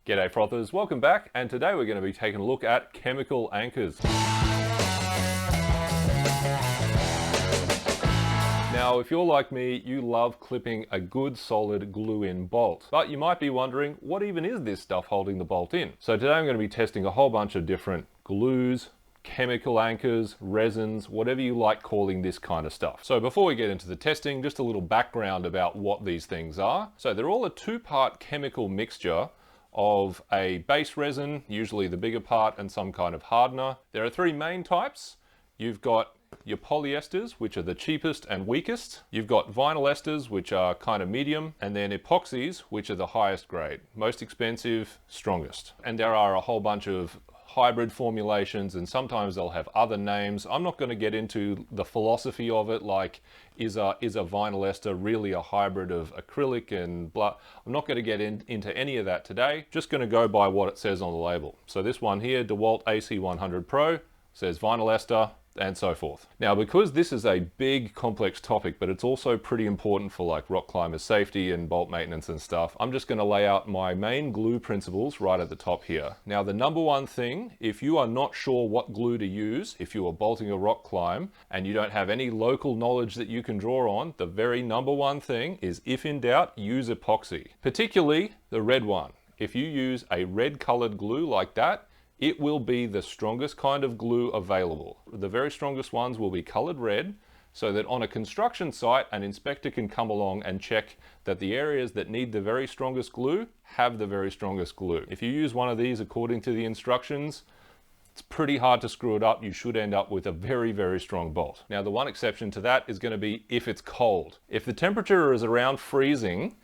G'day frothers, welcome back, and today we're going to be taking a look at chemical anchors. Now, if you're like me, you love clipping a good solid glue-in bolt. But you might be wondering, what even is this stuff holding the bolt in? So today I'm going to be testing a whole bunch of different glues, chemical anchors, resins, whatever you like calling this kind of stuff. So before we get into the testing, just a little background about what these things are. So they're all a two-part chemical mixture of a base resin, usually the bigger part, and some kind of hardener. There are three main types. You've got your polyesters, which are the cheapest and weakest. You've got vinylesters, which are kind of medium, and then epoxies, which are the highest grade, most expensive, strongest. And there are a whole bunch of hybrid formulations, and sometimes they'll have other names. I'm not going to get into the philosophy of it, like is a vinylester really a hybrid of acrylic and blah. I'm not going to get into any of that today. Just going to go by what it says on the label. So this one here, DeWalt AC100 Pro, says vinylester, and so forth. Now, because this is a big complex topic, but it's also pretty important for like rock climbers safety and bolt maintenance and stuff, I'm just going to lay out my main glue principles right at the top here. Now, the number one thing, if you are not sure what glue to use, if you are bolting a rock climb and you don't have any local knowledge that you can draw on, the very number one thing is, if in doubt, use epoxy, particularly the red one. If you use a red colored glue like that, it will be the strongest kind of glue available. The very strongest ones will be colored red, so that on a construction site, an inspector can come along and check that the areas that need the very strongest glue have the very strongest glue. If you use one of these according to the instructions, it's pretty hard to screw it up. You should end up with a very, very strong bolt. Now, the one exception to that is going to be if it's cold. If the temperature is around freezing,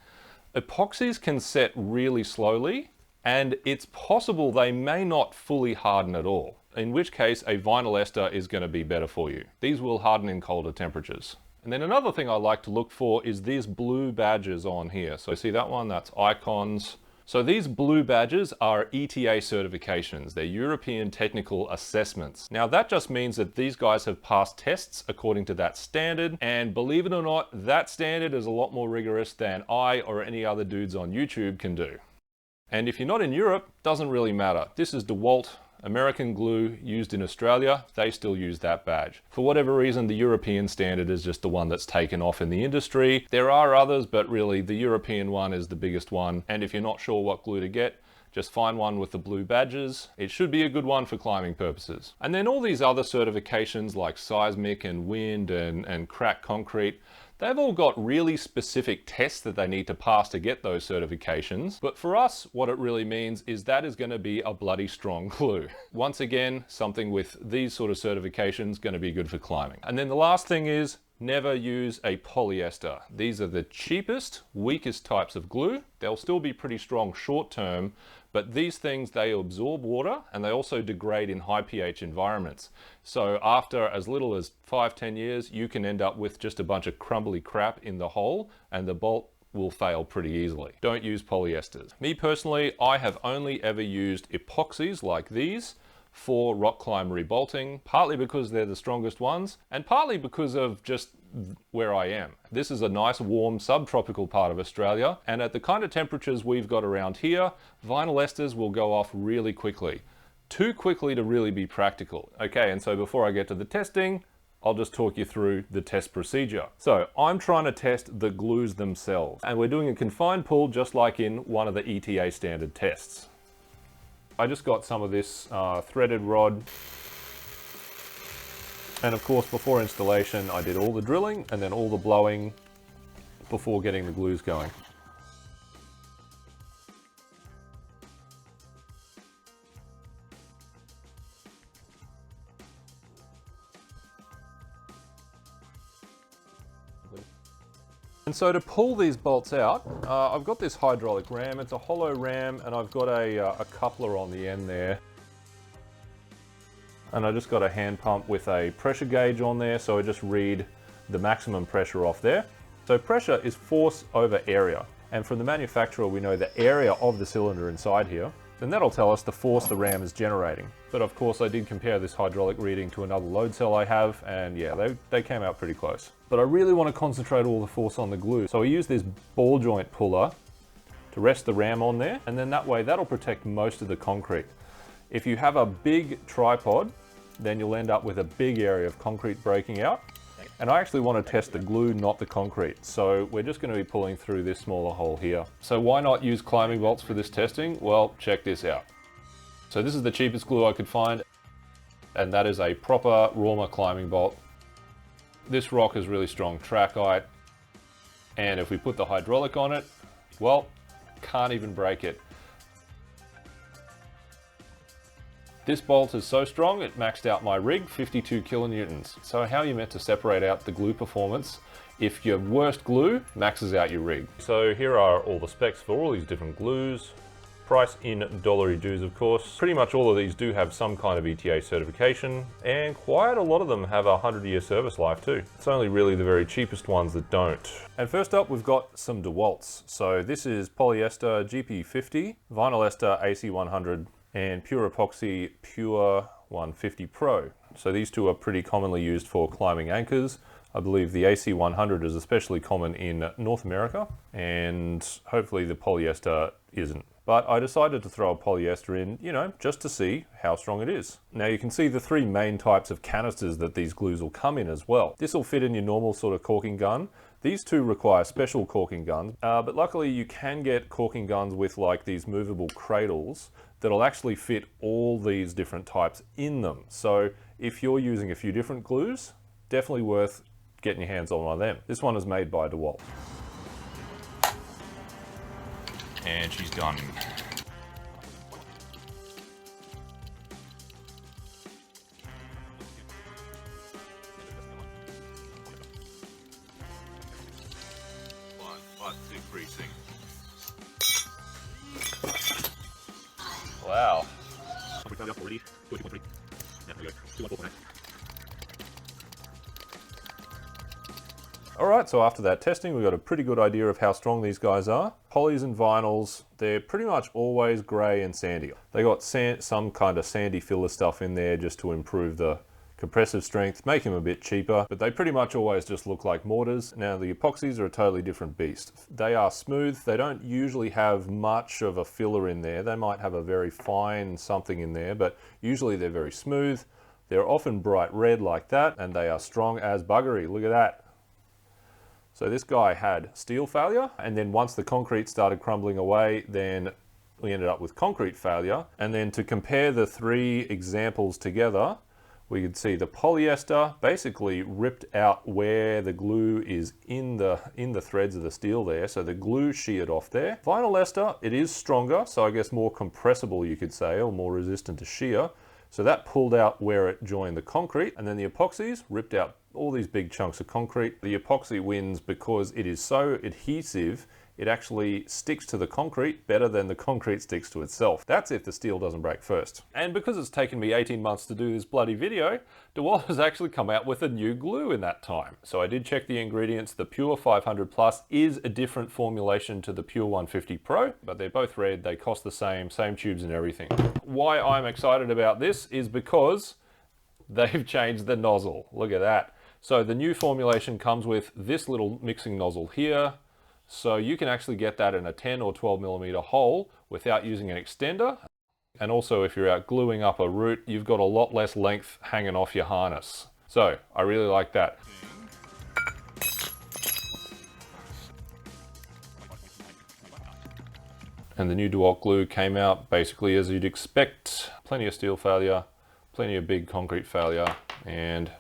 epoxies can set really slowly, and it's possible they may not fully harden at all, in which case a vinylester is going to be better for you. These will harden in colder temperatures. And then another thing I like to look for is these blue badges on here. So see that one? That's Iccons. So these blue badges are ETA certifications. They're European Technical Assessments. Now that just means that these guys have passed tests according to that standard, and believe it or not, that standard is a lot more rigorous than I or any other dudes on YouTube can do. And if you're not in Europe, doesn't really matter. This is DeWalt, American glue used in Australia. They still use that badge. For whatever reason, the European standard is just the one that's taken off in the industry. There are others, but really the European one is the biggest one. And if you're not sure what glue to get, just find one with the blue badges. It should be a good one for climbing purposes. And then all these other certifications like seismic and wind and crack concrete, they've all got really specific tests that they need to pass to get those certifications. But for us, what it really means is that is going to be a bloody strong glue. Once again, something with these sort of certifications going to be good for climbing. And then the last thing is, never use a polyester. These are the cheapest, weakest types of glue. They'll still be pretty strong short term, but these things, they absorb water and they also degrade in high pH environments. So after as little as 5-10 years, you can end up with just a bunch of crumbly crap in the hole and the bolt will fail pretty easily. Don't use polyesters. Me personally, I have only ever used epoxies like these for rock climb rebolting, partly because they're the strongest ones and partly because of just where I am. This is a nice warm subtropical part of Australia, and at the kind of temperatures we've got around here, vinylesters will go off really quickly. Too quickly to really be practical. Okay, and so before I get to the testing, I'll just talk you through the test procedure. So I'm trying to test the glues themselves, and we're doing a confined pull just like in one of the ETA standard tests. I just got some of this threaded rod, and of course before installation I did all the drilling and then all the blowing before getting the glues going. And so to pull these bolts out, I've got this hydraulic ram. It's a hollow ram, and I've got a coupler on the end there. And I just got a hand pump with a pressure gauge on there, so I just read the maximum pressure off there. So pressure is force over area. And from the manufacturer, we know the area of the cylinder inside here. Then that'll tell us the force the ram is generating. But of course I did compare this hydraulic reading to another load cell I have, and yeah, they came out pretty close. But I really want to concentrate all the force on the glue. So I use this ball joint puller to rest the ram on there, and then that way that'll protect most of the concrete. If you have a big tripod, then you'll end up with a big area of concrete breaking out. And I actually want to test the glue, not the concrete. So we're just going to be pulling through this smaller hole here. So why not use climbing bolts for this testing? Well, check this out. So this is the cheapest glue I could find, and that is a proper Rorma climbing bolt. This rock is really strong trachyte, and if we put the hydraulic on it, well, can't even break it. This bolt is so strong, it maxed out my rig, 52 kilonewtons. So how are you meant to separate out the glue performance if your worst glue maxes out your rig? So here are all the specs for all these different glues. Price in dollary dues, of course. Pretty much all of these do have some kind of ETA certification, and quite a lot of them have a 100-year service life too. It's only really the very cheapest ones that don't. And first up, we've got some DeWalts. So this is Polyester GP50, Vinylester AC100, and Pure Epoxy Pure 150 Pro. So these two are pretty commonly used for climbing anchors. I believe the AC100 is especially common in North America, and hopefully the polyester isn't. But I decided to throw a polyester in, you know, just to see how strong it is. Now you can see the three main types of canisters that these glues will come in as well. This will fit in your normal sort of caulking gun. These two require special caulking guns, but luckily you can get caulking guns with like these movable cradles that'll actually fit all these different types in them. So if you're using a few different glues, definitely worth getting your hands on one of them. This one is made by DeWalt. And she's done. Wow. Alright, so after that testing, we got a pretty good idea of how strong these guys are. Polys and vinyls, they're pretty much always grey and sandy. They got some kind of sandy filler stuff in there just to improve the compressive strength, make them a bit cheaper, but they pretty much always just look like mortars. Now the epoxies are a totally different beast. They are smooth, they don't usually have much of a filler in there. They might have a very fine something in there, but usually they're very smooth. They're often bright red like that, and they are strong as buggery. Look at that. So this guy had steel failure, and then once the concrete started crumbling away, then we ended up with concrete failure. And then to compare the three examples together, we could see the polyester basically ripped out where the glue is in the threads of the steel there, so the glue sheared off there. Vinylester, it is stronger, so I guess more compressible you could say, or more resistant to shear. So that pulled out where it joined the concrete, and then the epoxies ripped out all these big chunks of concrete. The epoxy wins because it is so adhesive, it actually sticks to the concrete better than the concrete sticks to itself. That's if the steel doesn't break first. And because it's taken me 18 months to do this bloody video, DeWalt has actually come out with a new glue in that time. So I did check the ingredients. The Pure 500 Plus is a different formulation to the Pure 150 Pro, but they're both red, they cost the same tubes and everything. Why I'm excited about this is because they've changed the nozzle. Look at that. So the new formulation comes with this little mixing nozzle here. So you can actually get that in a 10 or 12 millimeter hole without using an extender. And also if you're out gluing up a root, you've got a lot less length hanging off your harness. So I really like that. And the new DeWalt glue came out basically as you'd expect. Plenty of steel failure, plenty of big concrete failure, and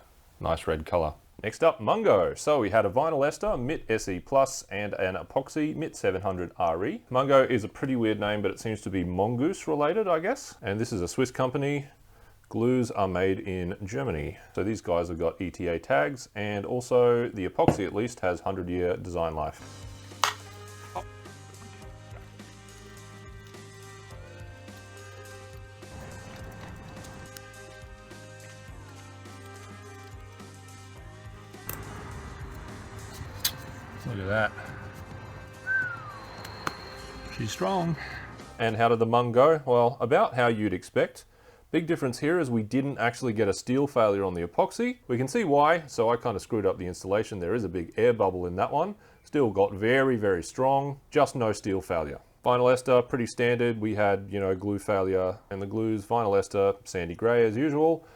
nice red color. Next up, Mungo. So we had a Vinylester MIT SE Plus and an Epoxy MIT 700 RE. Mungo is a pretty weird name, but it seems to be mongoose related, I guess. And this is a Swiss company. Glues are made in Germany. So these guys have got ETA tags, and also the epoxy at least has 100-year design life. Look at that. She's strong. And how did the Mung go? Well, about how you'd expect. Big difference here is we didn't actually get a steel failure on the epoxy. We can see why, so I kind of screwed up the installation. There is a big air bubble in that one. Still got very, very strong, just no steel failure. Vinylester, pretty standard. We had, you know, glue failure and the glues. Vinylester, sandy gray as usual,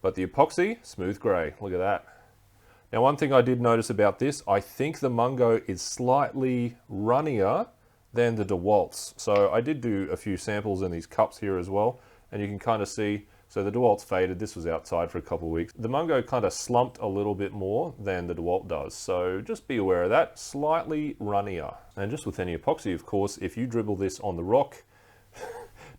but the epoxy, smooth gray. Look at that. Now, one thing I did notice about this, I think the Mungo is slightly runnier than the DeWalt's. So I did do a few samples in these cups here as well, and you can kind of see, so the DeWalt's faded. This was outside for a couple of weeks. The Mungo kind of slumped a little bit more than the DeWalt does. So just be aware of that, slightly runnier. And just with any epoxy, of course, if you dribble this on the rock,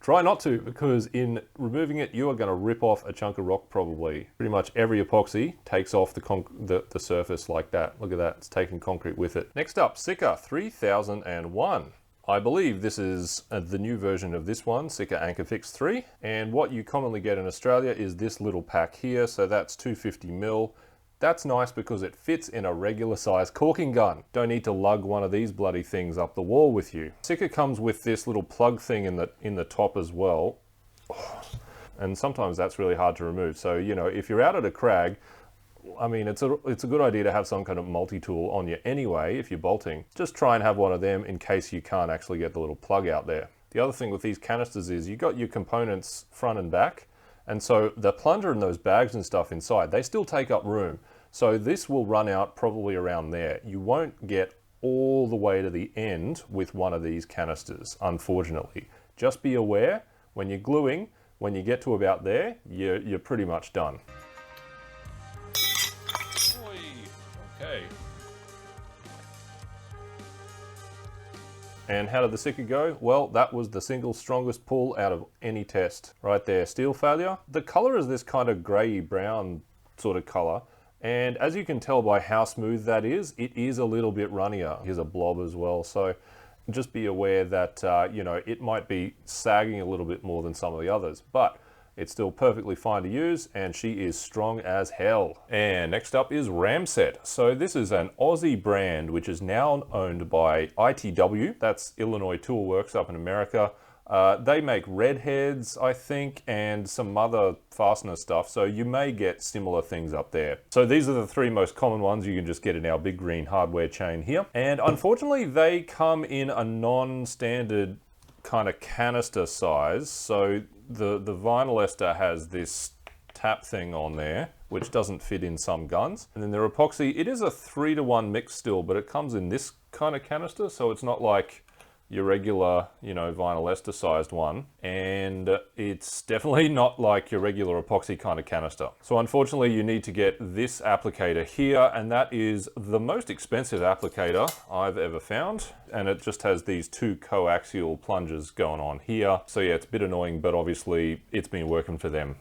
try not to, because in removing it, you are going to rip off a chunk of rock probably. Pretty much every epoxy takes off the surface like that. Look at that, it's taking concrete with it. Next up, Sika 3001. I believe this is the new version of this one, Sika AnchorFix 3. And what you commonly get in Australia is this little pack here. So that's 250 mil. That's nice because it fits in a regular size caulking gun. Don't need to lug one of these bloody things up the wall with you. Sika comes with this little plug thing in the top as well. And sometimes that's really hard to remove. So, you know, if you're out at a crag, I mean, it's a good idea to have some kind of multi-tool on you anyway if you're bolting. Just try and have one of them in case you can't actually get the little plug out there. The other thing with these canisters is you got your components front and back, and so the plunger and those bags and stuff inside, they still take up room. So this will run out probably around there. You won't get all the way to the end with one of these canisters, unfortunately. Just be aware when you're gluing, when you get to about there, you're pretty much done. Okay. And how did the Sika go? Well, that was the single strongest pull out of any test. Right there, steel failure. The color is this kind of grey brown sort of color. And as you can tell by how smooth that is, it is a little bit runnier. Here's a blob as well. So just be aware that, you know, it might be sagging a little bit more than some of the others, but it's still perfectly fine to use, and she is strong as hell. And next up is Ramset. So this is an Aussie brand, which is now owned by ITW. That's Illinois Tool Works up in America. They make redheads, I think, and some other fastener stuff. So you may get similar things up there. So these are the three most common ones you can just get in our big green hardware chain here. And unfortunately, they come in a non-standard kind of canister size. So the Vinylester has this tap thing on there, which doesn't fit in some guns. And then their epoxy, it is a 3-to-1 mix still, but it comes in this kind of canister. So it's not like your regular, you know, Vinylester sized one. And it's definitely not like your regular epoxy kind of canister. So unfortunately, you need to get this applicator here, and that is the most expensive applicator I've ever found. And it just has these two coaxial plungers going on here. So yeah, it's a bit annoying, but obviously it's been working for them.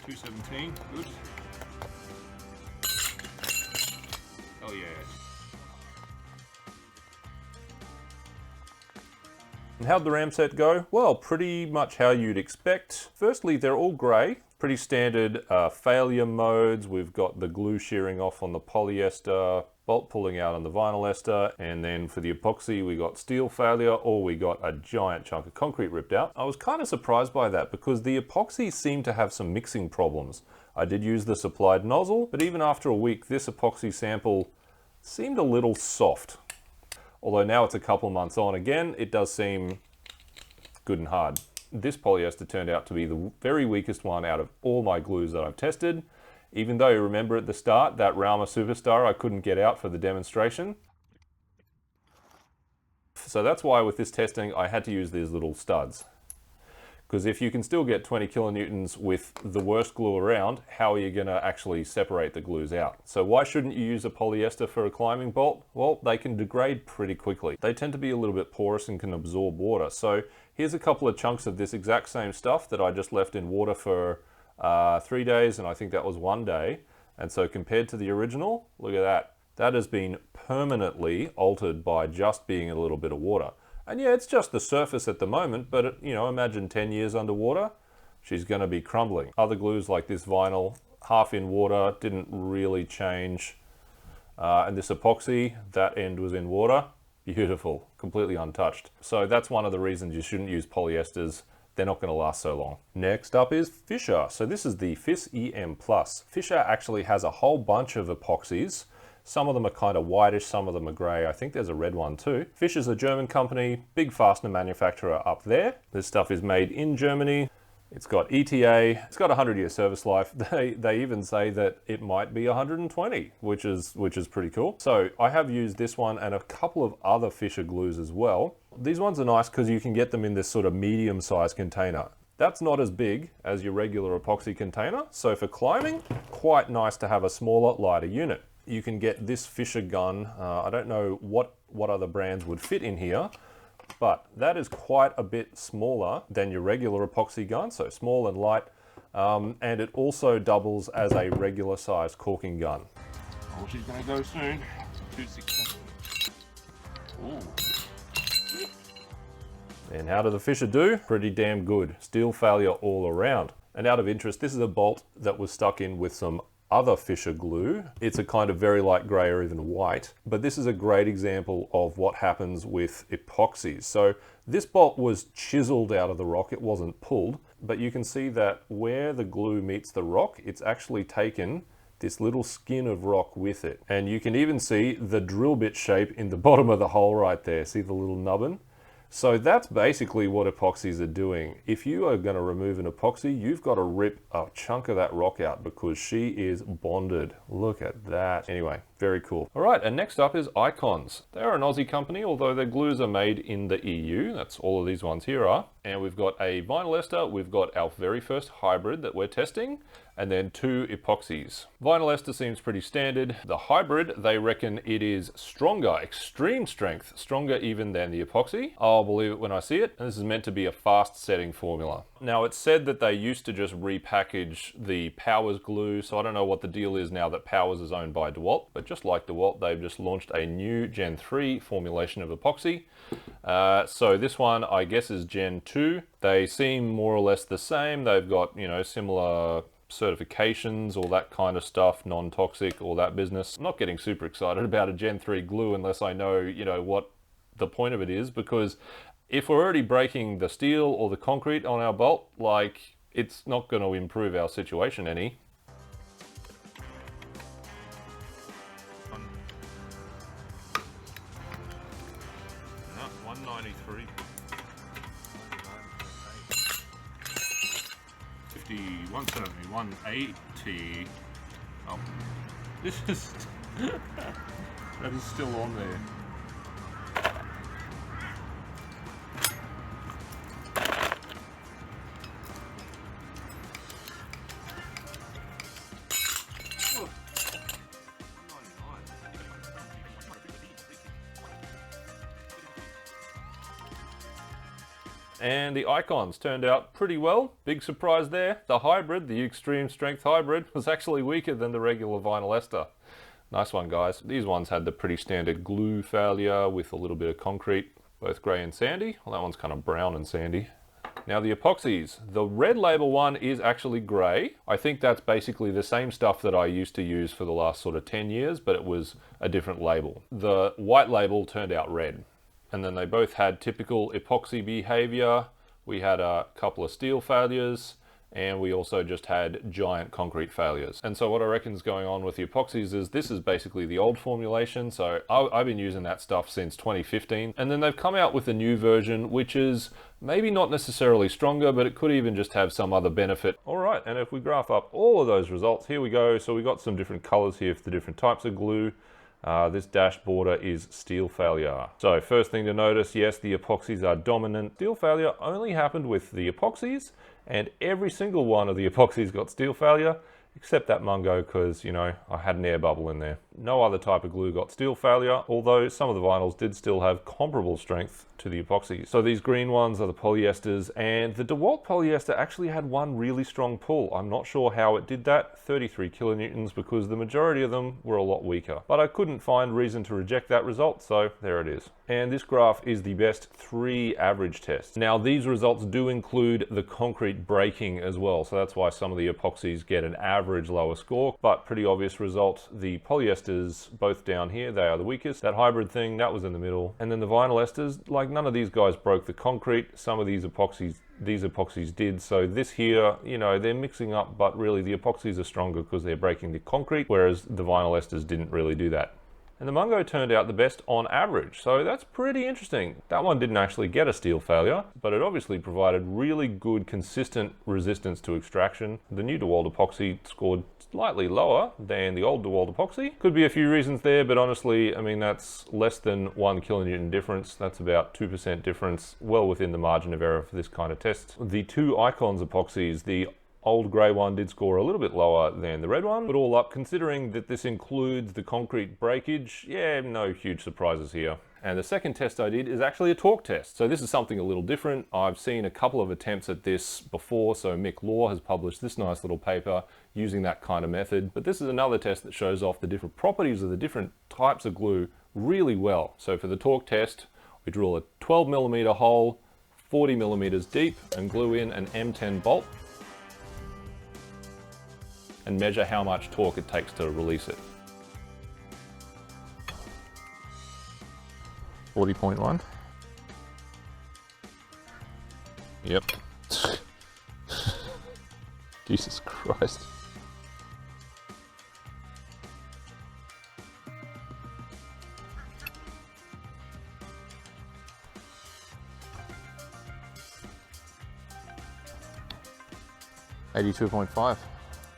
$217, good. Oh yeah. And how'd the Ramset go? Well, pretty much how you'd expect. Firstly, they're all grey. Pretty standard failure modes. We've got the glue shearing off on the polyester, bolt pulling out on the Vinylester, and then for the epoxy we got steel failure, or we got a giant chunk of concrete ripped out. I was kind of surprised by that because the epoxy seemed to have some mixing problems. I did use the supplied nozzle, but even after a week this epoxy sample seemed a little soft. Although now it's a couple months on again, it does seem good and hard. This polyester turned out to be the very weakest one out of all my glues that I've tested. Even though you remember at the start, that Rauma Superstar I couldn't get out for the demonstration. So that's why with this testing, I had to use these little studs. Because if you can still get 20 kilonewtons with the worst glue around, how are you gonna actually separate the glues out? So why shouldn't you use a polyester for a climbing bolt? Well, they can degrade pretty quickly. They tend to be a little bit porous and can absorb water. So here's a couple of chunks of this exact same stuff that I just left in water for 3 days, and I think that was 1 day. And so compared to the original, look at that. That has been permanently altered by just being in a little bit of water. And yeah, it's just the surface at the moment, but you know, imagine 10 years underwater, she's gonna be crumbling. Other glues like this vinyl, half in water, didn't really change. And this epoxy, that end was in water, beautiful, completely untouched. So that's one of the reasons you shouldn't use polyesters they're not going to last so long. Next up is Fischer. So this is the FIS-EM Plus. Fischer actually has a whole bunch of epoxies. Some of them are kind of whitish, some of them are grey. I think there's a red one too. Fischer's a German company, big fastener manufacturer up there. This stuff is made in Germany. It's got ETA, it's got a 100-year service life. They even say that it might be 120, which is pretty cool. So I have used this one and a couple of other Fischer glues as well. These ones are nice because you can get them in this sort of medium-sized container. That's not as big as your regular epoxy container. So for climbing, quite nice to have a smaller, lighter unit. You can get this Fischer gun. I don't know what other brands would fit in here, but that is quite a bit smaller than your regular epoxy gun, so small and light, and it also doubles as a regular size caulking gun. Oh, she's gonna go soon. 260. Ooh. And how do the Fischer do? Pretty damn good. Steel failure all around. And out of interest, this is a bolt that was stuck in with some other Fischer glue. It's a kind of very light grey or even white, but this is a great example of what happens with epoxies. So this bolt was chiseled out of the rock, it wasn't pulled, but you can see that where the glue meets the rock, it's actually taken this little skin of rock with it. And you can even see the drill bit shape in the bottom of the hole right there. See the little nubbin? So that's basically what epoxies are doing. If you are going to remove an epoxy, you've got to rip a chunk of that rock out because she is bonded. Look at that. Anyway, very cool. All right, and next up is Iccons. They're an Aussie company, although their glues are made in the EU. That's all of these ones here are. And we've got a Vinylester, we've got our very first hybrid that we're testing, and then 2 epoxies. Vinylester seems pretty standard. The hybrid, they reckon it is stronger, extreme strength, stronger even than the epoxy. I'll believe it when I see it. And this is meant to be a fast setting formula. Now it's said that they used to just repackage the Powers glue, so I don't know what the deal is now that Powers is owned by DeWalt, but just like DeWalt, they've just launched a new Gen 3 formulation of epoxy. So this one, I guess, is Gen 2. They seem more or less the same. They've got, you know, similar certifications, all that kind of stuff, non-toxic, all that business. I'm not getting super excited about a Gen 3 glue unless I know, you know, what the point of it is, because if we're already breaking the steel or the concrete on our bolt, like, it's not going to improve our situation any. No, 193. 50, 170, 180. Oh, this is that is still on there. And the Iccons turned out pretty well. Big surprise there. The hybrid, the extreme strength hybrid, was actually weaker than the regular Vinylester. Nice one, guys. These ones had the pretty standard glue failure with a little bit of concrete, both grey and sandy. Well, that one's kind of brown and sandy. Now the epoxies. The red label one is actually grey. I think that's basically the same stuff that I used to use for the last sort of 10 years, but it was a different label. The white label turned out red. And then they both had typical epoxy behavior. We had a couple of steel failures, and we also just had giant concrete failures. And so what I reckon is going on with the epoxies is this is basically the old formulation. So I've been using that stuff since 2015. And then they've come out with a new version, which is maybe not necessarily stronger, but it could even just have some other benefit. All right, and if we graph up all of those results, here we go. So we got some different colors here for the different types of glue. This dash border is steel failure. So first thing to notice, yes, the epoxies are dominant. Steel failure only happened with the epoxies, and every single one of the epoxies got steel failure, except that Mungo, because, you know, I had an air bubble in there. No other type of glue got steel failure, although some of the vinyls did still have comparable strength to the epoxies. So these green ones are the polyesters, and the DeWalt polyester actually had one really strong pull. I'm not sure how it did that, 33 kilonewtons, because the majority of them were a lot weaker. But I couldn't find reason to reject that result, so there it is. And this graph is the best 3 average tests. Now these results do include the concrete breaking as well, so that's why some of the epoxies get an average lower score, but pretty obvious result. The polyester polyesters both down here, they are the weakest. That hybrid thing, that was in the middle. And then the vinyl esters, like none of these guys broke the concrete. Some of these epoxies did. So this here, you know, they're mixing up, but really the epoxies are stronger because they're breaking the concrete, whereas the vinyl esters didn't really do that. And the Mungo turned out the best on average, so that's pretty interesting. That one didn't actually get a steel failure, but it obviously provided really good, consistent resistance to extraction. The new DeWalt epoxy scored slightly lower than the old DeWalt epoxy. Could be a few reasons there, but honestly, I mean, that's less than 1 kilonewton difference. That's about 2% difference, well within the margin of error for this kind of test. The two Iccons epoxies, the old grey one did score a little bit lower than the red one, but all up, considering that this includes the concrete breakage, yeah, no huge surprises here. And the second test I did is actually a torque test. So this is something a little different. I've seen a couple of attempts at this before. So Mick Law has published this nice little paper using that kind of method. But this is another test that shows off the different properties of the different types of glue really well. So for the torque test, we drill a 12mm hole, 40mm deep, and glue in an M10 bolt and measure how much torque it takes to release it. 40.1. Yep. Jesus Christ. $82.5.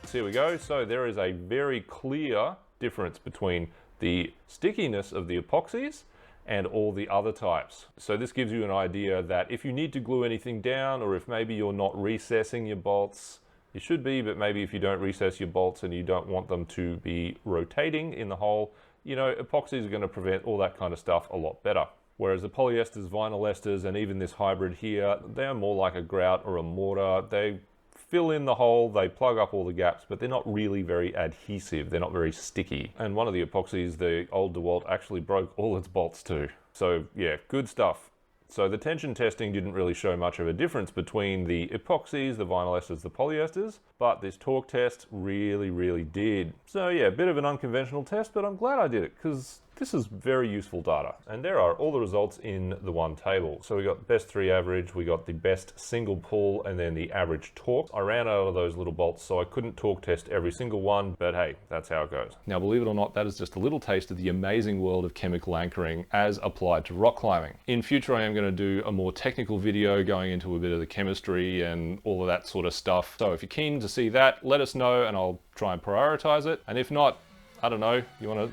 So here we go. So there is a very clear difference between the stickiness of the epoxies and all the other types. So this gives you an idea that if you need to glue anything down, or if maybe you're not recessing your bolts, you should be, but maybe if you don't recess your bolts and you don't want them to be rotating in the hole, you know, epoxies are going to prevent all that kind of stuff a lot better. Whereas the polyesters, vinyl esters, and even this hybrid here, they're more like a grout or a mortar. They fill in the hole, they plug up all the gaps, but they're not really very adhesive. They're not very sticky. And one of the epoxies, the old DeWalt, actually broke all its bolts too. So yeah, good stuff. So the tension testing didn't really show much of a difference between the epoxies, the vinyl esters, the polyesters, but this torque test really did. So yeah, a bit of an unconventional test, but I'm glad I did it because this is very useful data. And there are all the results in the one table. So we got best 3 average, we got the best single pull, and then the average torque. I ran out of those little bolts, so I couldn't torque test every single one, but hey, that's how it goes. Now, believe it or not, that is just a little taste of the amazing world of chemical anchoring as applied to rock climbing. In future, I am going to do a more technical video going into a bit of the chemistry and all of that sort of stuff. So if you're keen to see that, let us know and I'll try and prioritize it. And if not, I don't know, you want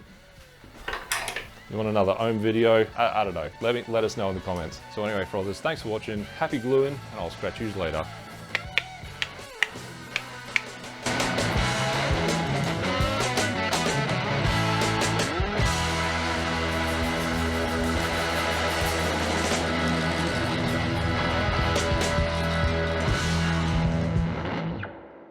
another ohm video? I don't know. Let us know in the comments. So anyway, for all this, thanks for watching. Happy gluing, and I'll scratch you later.